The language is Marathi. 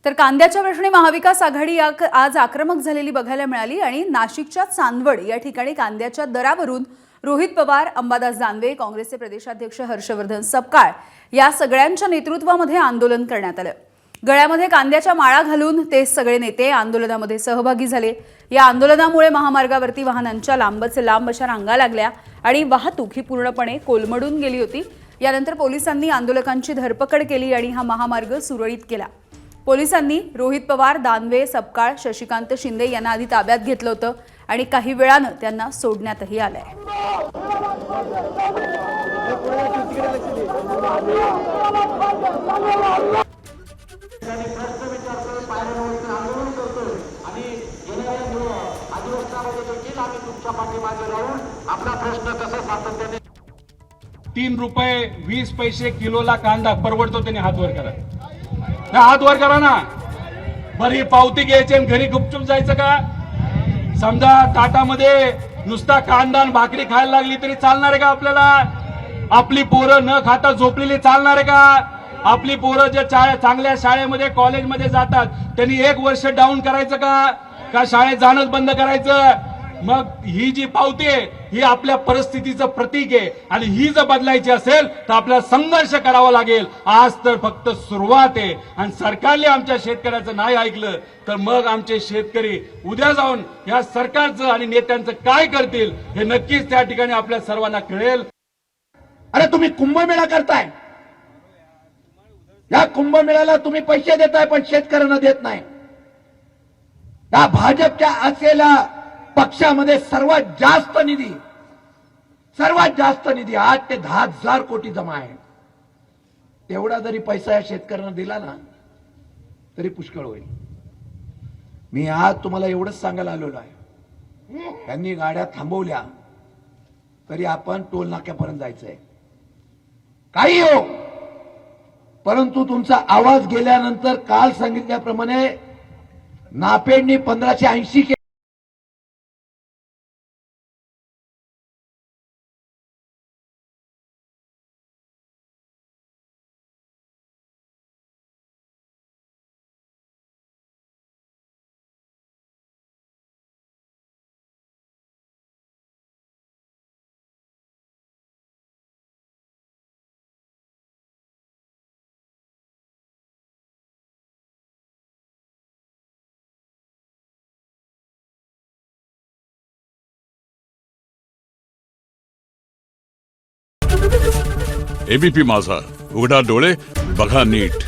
तर कांद्याच्या प्रश्नी महाविकास आघाडी आज आक्रमक झालेली बघायला मिळाली आणि नाशिकच्या चांदवड या ठिकाणी कांद्याच्या दरावरून रोहित पवार, अंबादास दानवे, काँग्रेसचे प्रदेशाध्यक्ष हर्षवर्धन सपकाळ या सगळ्यांच्या नेतृत्वामध्ये आंदोलन करण्यात आलं। गळ्यामध्ये कांद्याच्या माळा घालून ते सगळे नेते आंदोलनामध्ये सहभागी झाले। या आंदोलनामुळे महामार्गावरती वाहनांच्या लांबच लांब अशा रांगा लागल्या आणि वाहतूक ही पूर्णपणे कोलमडून गेली होती। यानंतर पोलिसांनी आंदोलकांची धरपकड केली आणि हा महामार्ग सुरळीत केला। पोलिसांनी रोहित पवार, दानवे, सपकाळ, शशिकांत शिंदे यांना आधी ताब्यात घेतलं होतं आणि काही वेळानं त्यांना सोडण्यातही आलंय। ₹3.20 किलोला कांदा परवडतो, त्याने हात वर करा, हात वर करा ना। बरी पावती घ्यायची आणि घरी गुपचूप जायचं का? समजा ताटामध्ये नुसता कांदा आणि भाकरी खायला लागली तरी चालणार आहे का आपल्याला? आपली पोरं न खाता झोपलेली चालणार आहे का? आपली पोरं जे चांगल्या शाळेमध्ये कॉलेजमध्ये जातात त्यांनी 1 वर्ष डाऊन करायचं का शाळेत जाणंच बंद करायचं? मग ही जी पावती आहे ही आपल्या परिस्थितीचं प्रतीक आहे आणि ही जर बदलायची असेल तर आपल्याला संघर्ष करावा लागेल। आज तर फक्त सुरुवात आहे आणि सरकारने आमच्या शेतकऱ्याचं नाही ऐकलं तर मग आमचे शेतकरी उद्या जाऊन या सरकारचं आणि नेत्यांचं काय करतील हे नक्कीच त्या ठिकाणी आपल्या सर्वांना कळेल। अरे तुम्ही कुंभमेळा करताय, या कुंभमेळ्याला तुम्ही पैसे देताय पण शेतकऱ्यांना देत नाही। या भाजपच्या असलेल्या पक्षामध्ये सर्वात जास्त निधी 8 ते 10,000 कोटी जमा आहे। तेवढा जरी पैसा या शेतकऱ्यांना दिला ना तरी पुष्कळ होईल। मी आज तुम्हाला एवढंच सांगायला आलेलो आहे, त्यांनी गाड्या थांबवल्या तरी आपण टोल नाक्यापर्यंत जायचंय, काही हो, परंतु तुमचा आवाज गेल्यानंतर काल सांगितल्याप्रमाणे नापेडनी 1580 केले। एबीपी माझा, उघडा डोळे बघा नीट।